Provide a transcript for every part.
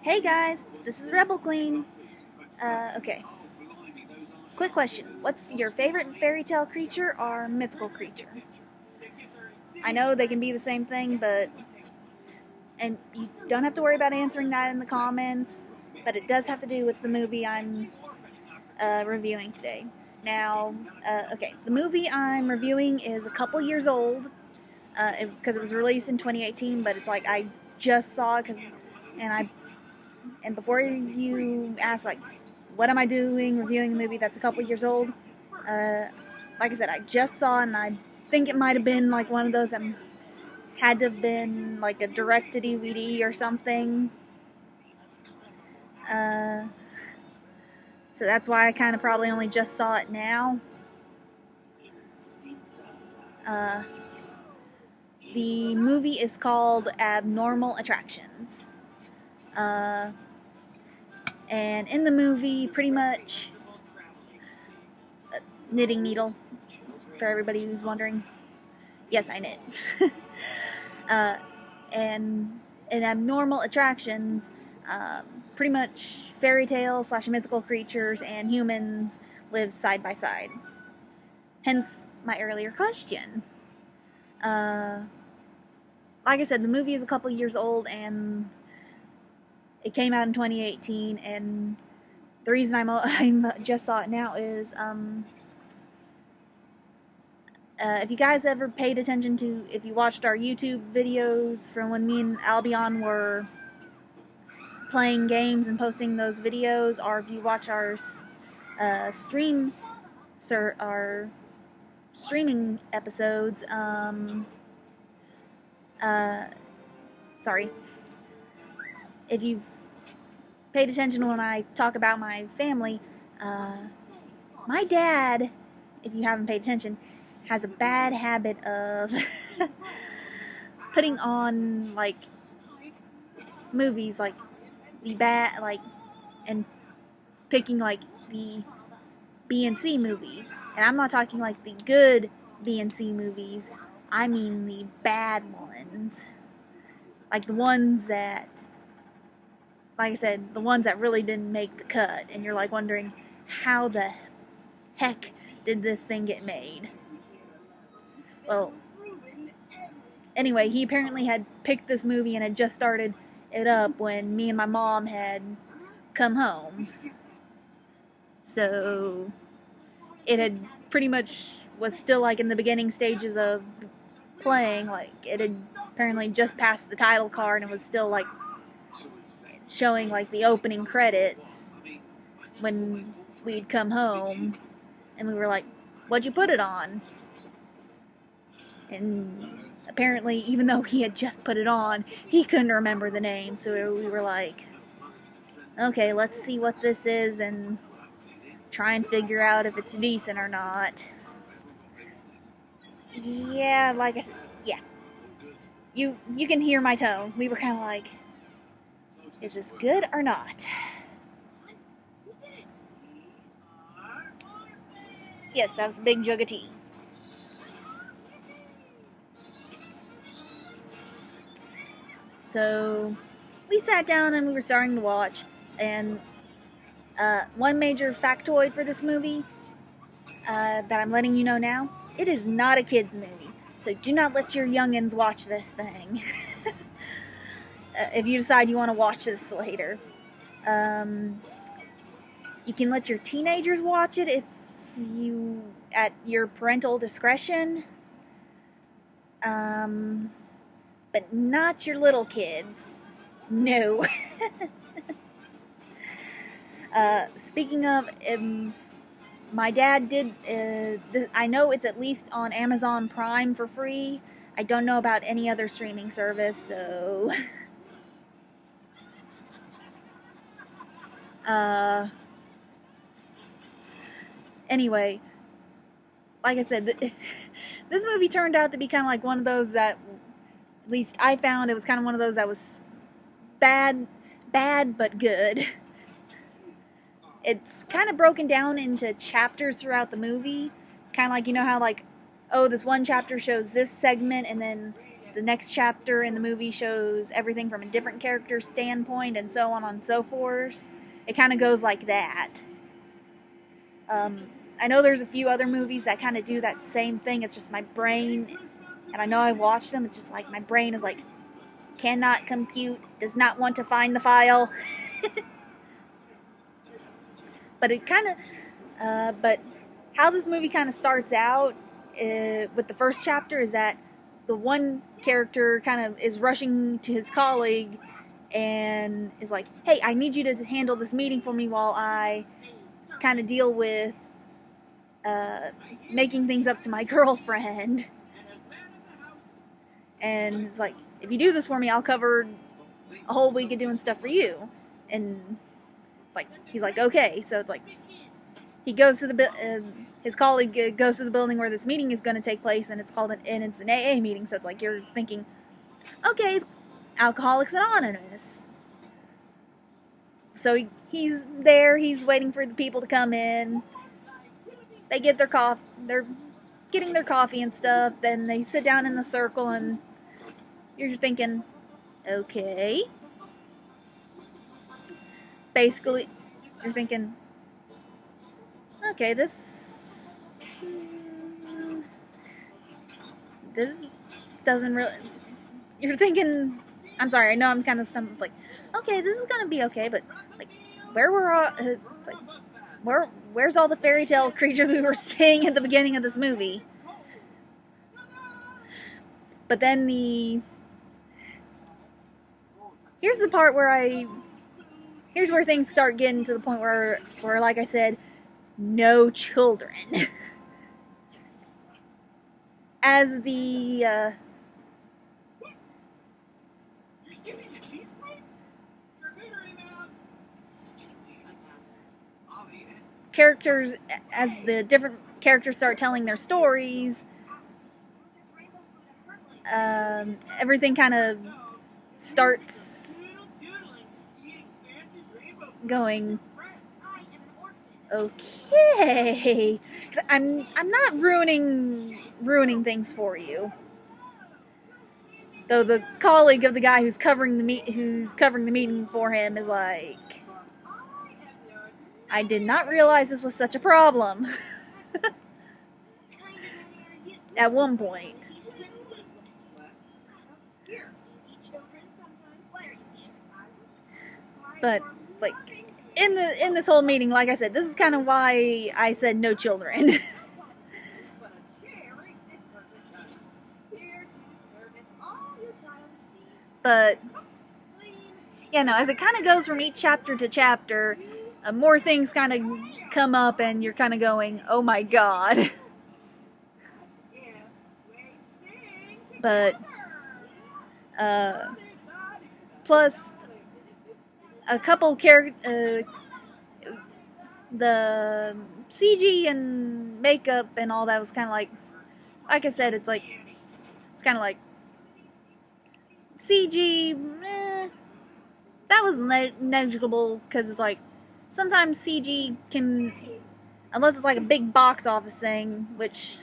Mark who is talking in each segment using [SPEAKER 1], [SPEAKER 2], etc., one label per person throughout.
[SPEAKER 1] Hey guys, this is Rebel Queen. Okay. Quick question. What's your favorite fairy tale creature or mythical creature? I know they can be the same thing, and you don't have to worry about answering that in the comments, but it does have to do with the movie I'm reviewing today. Now, okay, the movie I'm reviewing is a couple years old, because it was released in 2018, but it's like I just saw it, and before you ask, like, what am I doing reviewing a movie that's a couple years old? Like I said, I just saw it, and I think it might have been like one of those that had to have been like a direct to DVD or something. Uh, so that's why I kind of probably only just saw it now. Uh, the movie is called Abnormal Attractions. And in the movie, pretty much, knitting needle, for everybody who's wondering. Yes, I knit. And in Abnormal Attractions, pretty much fairy tale / mythical creatures and humans live side by side. Hence my earlier question. Like I said, the movie is a couple years old, and it came out in 2018, and the reason I'm just saw it now is if you guys ever paid attention to, if you watched our YouTube videos from when me and Albion were playing games and posting those videos, or if you watch our our streaming episodes, sorry, if you've paid attention when I talk about my family, my dad, if you haven't paid attention, has a bad habit of putting on, like, movies, like, and picking, like, the B and C movies. And I'm not talking like the good B and C movies, I mean the bad ones. Like the ones that, like I said, the ones that really didn't make the cut, and you're like wondering, how the heck did this thing get made? Well, anyway, he apparently had picked this movie and had just started it up when me and my mom had come home. So it had pretty much was still like in the beginning stages of playing. Like, it had apparently just passed the title card and was still like showing like the opening credits when we'd come home, and we were like, what'd you put it on? And apparently, even though he had just put it on, he couldn't remember the name, so we were like, okay, let's see what this is and try and figure out if it's decent or not. Yeah, like I said, yeah. You can hear my tone. We were kind of like, is this good or not? Yes, that was a big jug of tea. So we sat down and we were starting to watch, and one major factoid for this movie that I'm letting you know now, it is not a kid's movie. So do not let your youngins watch this thing. If you decide you want to watch this later. You can let your teenagers watch it if you, at your parental discretion. But not your little kids. No. Speaking of, my dad did, I know it's at least on Amazon Prime for free. I don't know about any other streaming service, so... Anyway, like I said, this movie turned out to be kind of like one of those that, at least I found, it was kind of one of those that was bad but good. It's kind of broken down into chapters throughout the movie, kind of like, you know how, like, oh, this one chapter shows this segment, and then the next chapter in the movie shows everything from a different character's standpoint, and so on and so forth. It kind of goes like that. I know there's a few other movies that kind of do that same thing. It's just my brain, and I know I've watched them, it's just like my brain is like, cannot compute, does not want to find the file. But it kind of, but how this movie kind of starts out with the first chapter is that the one character kind of is rushing to his colleague and is like, hey, I need you to handle this meeting for me while I kind of deal with making things up to my girlfriend. And it's like, if you do this for me, I'll cover a whole week of doing stuff for you. And like, he's like, okay. So it's like, he goes to the his colleague goes to the building where this meeting is going to take place, and it's it's an AA meeting. So it's like, you're thinking, okay, it's Alcoholics Anonymous. So he's there, he's waiting for the people to come in. They get their coffee, they're getting their coffee and stuff. Then they sit down in the circle, and you're thinking, okay. Basically, you're thinking, okay, this doesn't really, you're thinking, I'm sorry, I know I'm kind of stumped. It's like, okay, this is gonna be okay, but like, where were all, it's like, where's all the fairy tale creatures we were seeing at the beginning of this movie? But then here's the part where here's where things start getting to the point where like I said, no children. As the characters, as the different characters start telling their stories, everything kind of starts going, okay. 'Cause I'm not ruining things for you. Though the colleague of the guy who's covering the meeting for him is like, I did not realize this was such a problem. At one point. But it's like, in this whole meeting, like I said, this is kind of why I said no children. But yeah, no, as it kind of goes from each chapter to chapter, more things kind of come up, and you're kind of going, oh my god. But plus a couple the CG and makeup and all that was kind of like I said, it's kind of like CG, that was negligible, because it's like, sometimes CG can, unless it's like a big box office thing, which,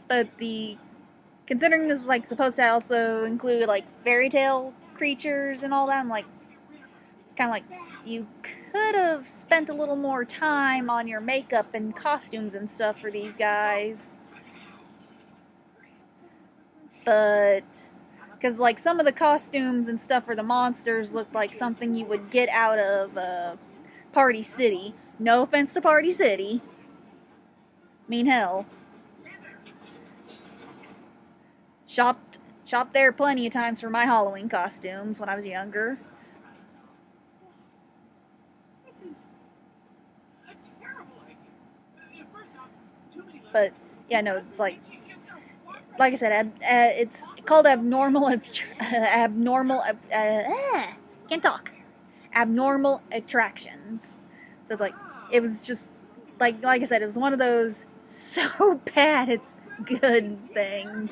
[SPEAKER 1] but considering this is like supposed to also include like fairy tale creatures and all that, I'm like, it's kind of like, you could have spent a little more time on your makeup and costumes and stuff for these guys. But, because like some of the costumes and stuff for the monsters looked like something you would get out of Party City. No offense to Party City. Mean hell. Shopped there plenty of times for my Halloween costumes when I was younger. But yeah, no, it's like I said, it's called abnormal attractions. So it's like, it was just like I said, it was one of those so bad it's good things.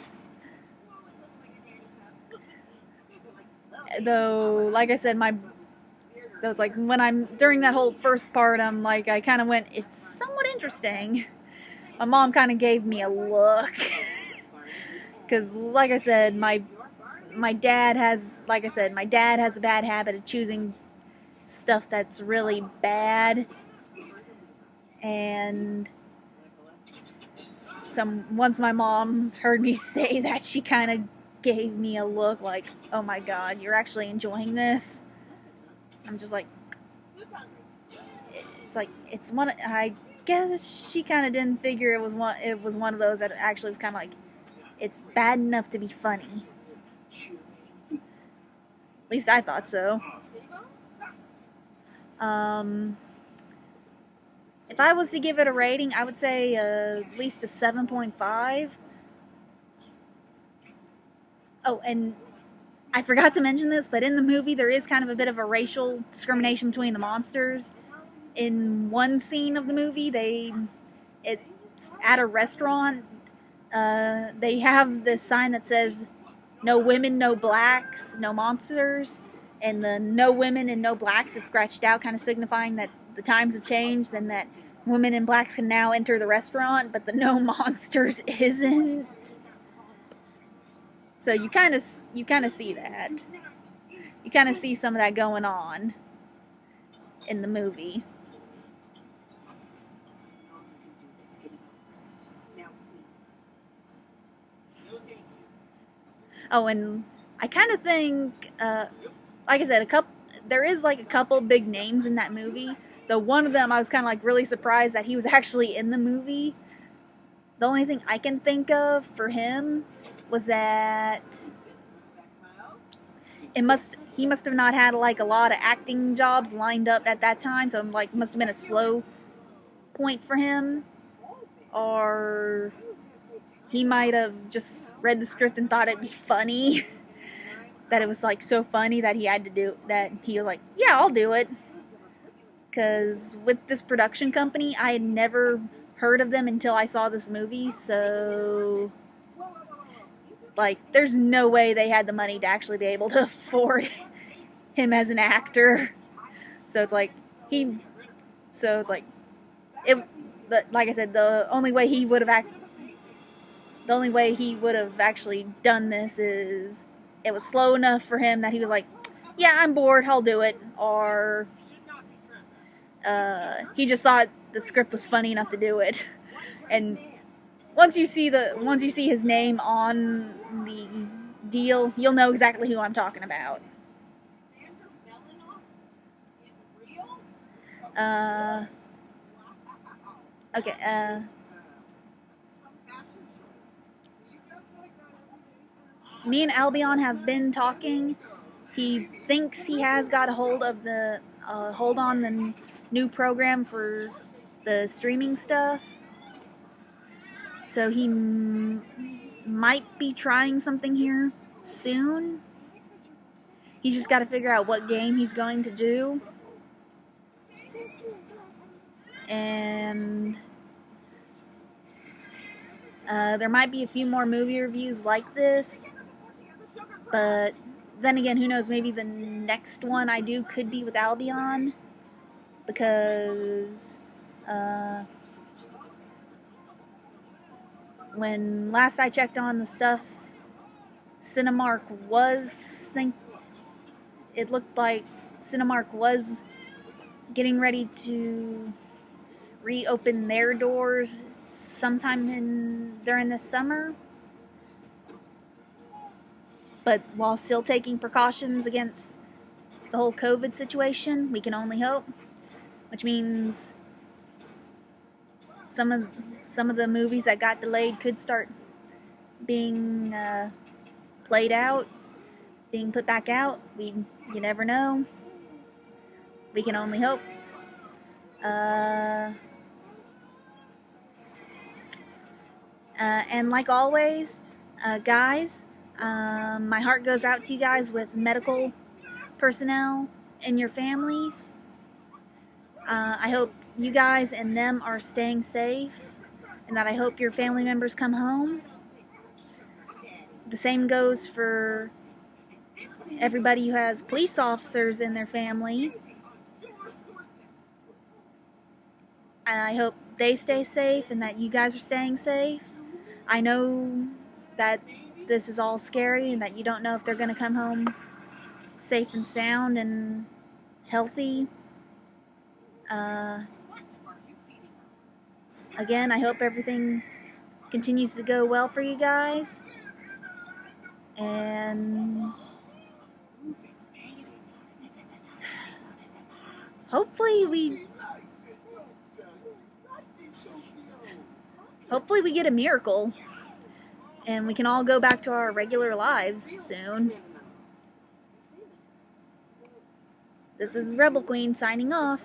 [SPEAKER 1] Though, like I said, though it's like when I'm during that whole first part, I'm like, I kind of went, it's somewhat interesting. My mom kind of gave me a look. Because, like I said, my dad has, like I said, my dad has a bad habit of choosing stuff that's really bad, and once my mom heard me say that, she kind of gave me a look like, oh my god, you're actually enjoying this? I'm just like, it's like, it's one, I guess she kind of didn't figure it was one of those that actually was kind of like, it's bad enough to be funny. At least I thought so. If I was to give it a rating, I would say at least a 7.5. Oh, and I forgot to mention this, but in the movie there is kind of a bit of a racial discrimination between the monsters. In one scene of the movie, it's at a restaurant. They have this sign that says, "No women, no blacks, no monsters," and the "no women and no blacks" is scratched out, kind of signifying that the times have changed and that women and blacks can now enter the restaurant, but the "no monsters" isn't. So you kind of see that. You kind of see some of that going on in the movie. Oh, and I kind of think, like I said, there is like a couple big names in that movie. Though one of them, I was kind of like really surprised that he was actually in the movie. The only thing I can think of for him was that he must have not had like a lot of acting jobs lined up at that time, so like must have been a slow point for him, or he might have just read the script and thought it'd be funny. That it was like so funny that he had to do that. He was like, yeah, I'll do it. Because with this production company, I had never heard of them until I saw this movie, so like there's no way they had the money to actually be able to afford him as an actor. So it's like like I said, the only way he would have actually done this is it was slow enough for him that he was like, yeah, I'm bored, I'll do it. Or he just thought the script was funny enough to do it. And once you see his name on the deal, you'll know exactly who I'm talking about. Okay. Me and Albion have been talking. He thinks he has got a hold of the new program for the streaming stuff. So he might be trying something here soon. He's just got to figure out what game he's going to do. And there might be a few more movie reviews like this. But then again, who knows, maybe the next one I do could be with Albion. Because when last I checked on the stuff, Cinemark it looked like Cinemark was getting ready to reopen their doors sometime during this summer. But while still taking precautions against the whole COVID situation, we can only hope. Which means some of the movies that got delayed could start being played out, being put back out. You never know. We can only hope. And like always, guys, my heart goes out to you guys with medical personnel and your families. I hope you guys and them are staying safe, and that I hope your family members come home. The same goes for everybody who has police officers in their family. I hope they stay safe and that you guys are staying safe. I know that this is all scary and that you don't know if they're going to come home safe and sound and healthy. Again, I hope everything continues to go well for you guys. And hopefully we get a miracle and we can all go back to our regular lives soon. This is Rebel Queen signing off.